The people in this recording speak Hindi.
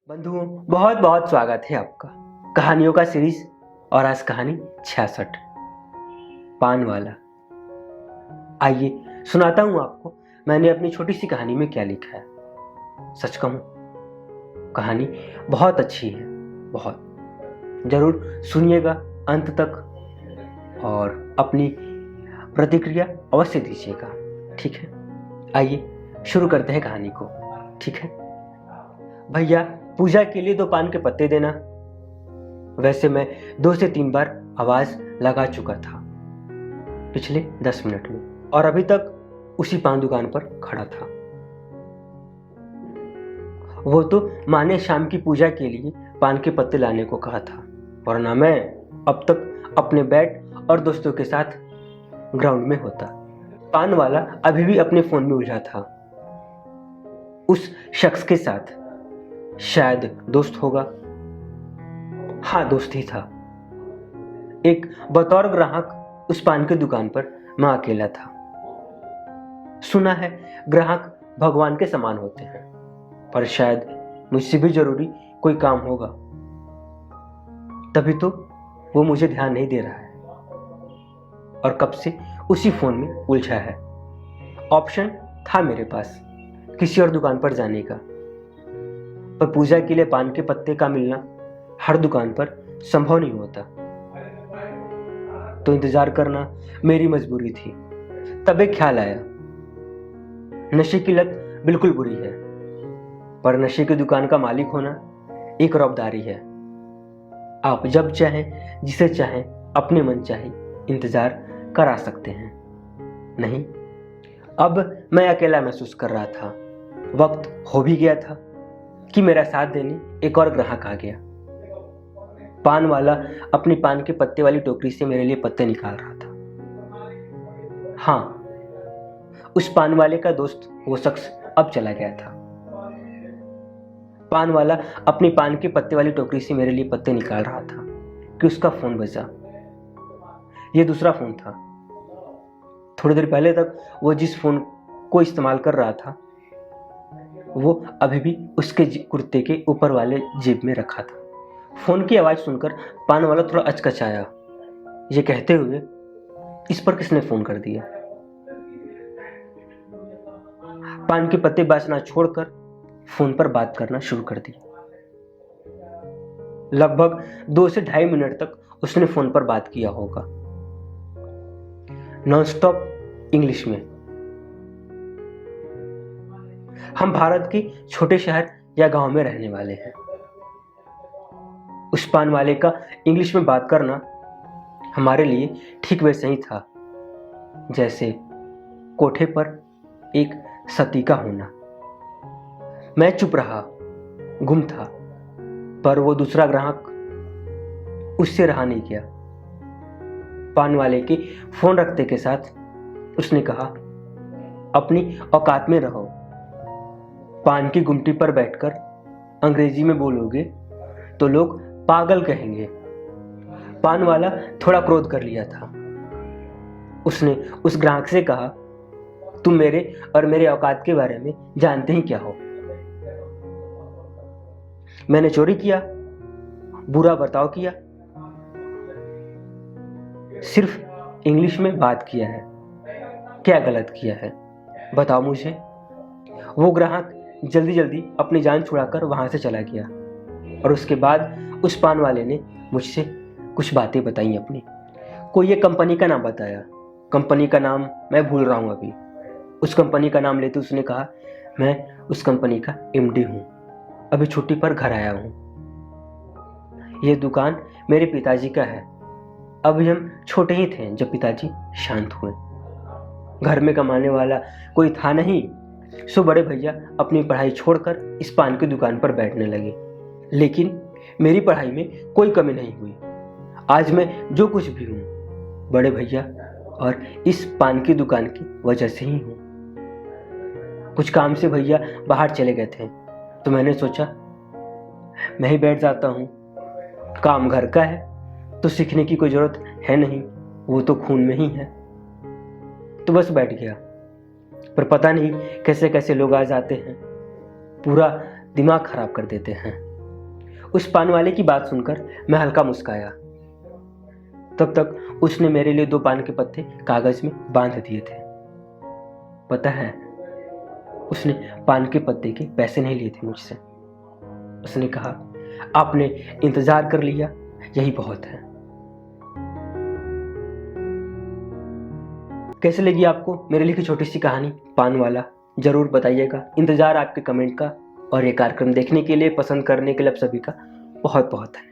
बंधुओं, बहुत बहुत स्वागत है आपका कहानियों का सीरीज। और आज कहानी 66 पान वाला। आइए सुनाता हूं आपको मैंने अपनी छोटी सी कहानी में क्या लिखा है। सच कहूं, कहानी बहुत अच्छी है, बहुत। जरूर सुनिएगा अंत तक और अपनी प्रतिक्रिया अवश्य दीजिएगा, ठीक है। आइए शुरू करते हैं कहानी को, ठीक है। भैया, पूजा के लिए 2 पान के पत्ते देना। वैसे मैं 2 से 3 बार आवाज लगा चुका था पिछले 10 मिनट में, और अभी तक उसी पान दुकान पर खड़ा था। वो तो माँ ने शाम की पूजा के लिए पान के पत्ते लाने को कहा था, वरना मैं अब तक अपने बैट और दोस्तों के साथ ग्राउंड में होता। पान वाला अभी भी अपने फोन में उलझा था, उस शख्स के साथ। शायद दोस्त होगा। हाँ, दोस्त ही था। एक बतौर ग्राहक उस पान की दुकान पर मैं अकेला था। सुना है ग्राहक भगवान के समान होते हैं, पर शायद मुझसे भी जरूरी कोई काम होगा, तभी तो वो मुझे ध्यान नहीं दे रहा है और कब से उसी फोन में उलझा है। ऑप्शन था मेरे पास किसी और दुकान पर जाने का, पर पूजा के लिए पान के पत्ते का मिलना हर दुकान पर संभव नहीं होता, तो इंतजार करना मेरी मजबूरी थी। तब एक ख्याल आया, नशे की लत बिल्कुल बुरी है, पर नशे की दुकान का मालिक होना एक रौबदारी है। आप जब चाहें, जिसे चाहें, अपने मन चाहे इंतजार करा सकते हैं। नहीं, अब मैं अकेला महसूस कर रहा था। वक्त हो भी गया था कि मेरा साथ देने एक और ग्राहक आ गया। पान वाला अपनी पान के पत्ते वाली टोकरी से मेरे लिए पत्ते निकाल रहा था। हाँ, उस पान वाले का दोस्त वो शख्स अब चला गया था। पान वाला अपनी पान के पत्ते वाली टोकरी से मेरे लिए पत्ते निकाल रहा था कि उसका फोन बजा। ये दूसरा फोन था। थोड़ी देर पहले तक वो जिस फोन को इस्तेमाल कर रहा था, वो अभी भी उसके कुर्ते के ऊपर वाले जेब में रखा था। फोन की आवाज सुनकर पान वाला थोड़ा अचकचाया, ये कहते हुए, इस पर किसने फोन कर दिया। पान के पत्ते बाजना छोड़कर फोन पर बात करना शुरू कर दिया। लगभग 2 से 2.5 मिनट तक उसने फोन पर बात किया होगा, नॉनस्टॉप इंग्लिश में। हम भारत के छोटे शहर या गांव में रहने वाले हैं। उस पान वाले का इंग्लिश में बात करना हमारे लिए ठीक वैसे ही था जैसे कोठे पर एक सती का होना। मैं चुप रहा, गुम था, पर वो दूसरा ग्राहक उससे रहा नहीं गया। पान वाले के फोन रखते के साथ उसने कहा, अपनी औकात में रहो। पान की गुमटी पर बैठकर अंग्रेजी में बोलोगे तो लोग पागल कहेंगे। पान वाला थोड़ा क्रोध कर लिया था। उसने उस ग्राहक से कहा, तुम मेरे और मेरे औकात के बारे में जानते ही क्या हो? मैंने चोरी किया, बुरा बर्ताव किया, सिर्फ इंग्लिश में बात किया है। क्या गलत किया है बताओ मुझे। वो ग्राहक जल्दी जल्दी अपनी जान छुड़ाकर वहां से चला गया, और उसके बाद उस पान वाले ने मुझसे कुछ बातें बताई अपनी। कोई एक कंपनी का नाम बताया, कंपनी का नाम मैं भूल रहा हूँ अभी। उस कंपनी का नाम लेते उसने कहा, मैं उस कंपनी का एमडी हूँ, अभी छुट्टी पर घर आया हूँ। ये दुकान मेरे पिताजी का है। अभी हम छोटे ही थे जब पिताजी शांत हुए। घर में कमाने वाला कोई था नहीं, सो बड़े भैया अपनी पढ़ाई छोड़कर इस पान की दुकान पर बैठने लगे। लेकिन मेरी पढ़ाई में कोई कमी नहीं हुई। आज मैं जो कुछ भी हूँ, बड़े भैया और इस पान की दुकान की वजह से ही हूँ। कुछ काम से भैया बाहर चले गए थे, तो मैंने सोचा मैं ही बैठ जाता हूँ। काम घर का है तो सीखने की कोई जरूरत है नहीं, वो तो खून में ही है। तो बस बैठ गया। पर पता नहीं कैसे कैसे लोग आ जाते हैं, पूरा दिमाग खराब कर देते हैं। उस पान वाले की बात सुनकर मैं हल्का मुस्काया। तब तक उसने मेरे लिए 2 पान के पत्ते कागज में बांध दिए थे। पता है, उसने पान के पत्ते के पैसे नहीं लिए थे मुझसे। उसने कहा, आपने इंतजार कर लिया, यही बहुत है। कैसे लगी आपको मेरे लिखी छोटी सी कहानी पान वाला? जरूर बताइएगा। इंतजार आपके कमेंट का। और ये कार्यक्रम देखने के लिए, पसंद करने के लिए आप सभी का बहुत बहुत धन्यवाद।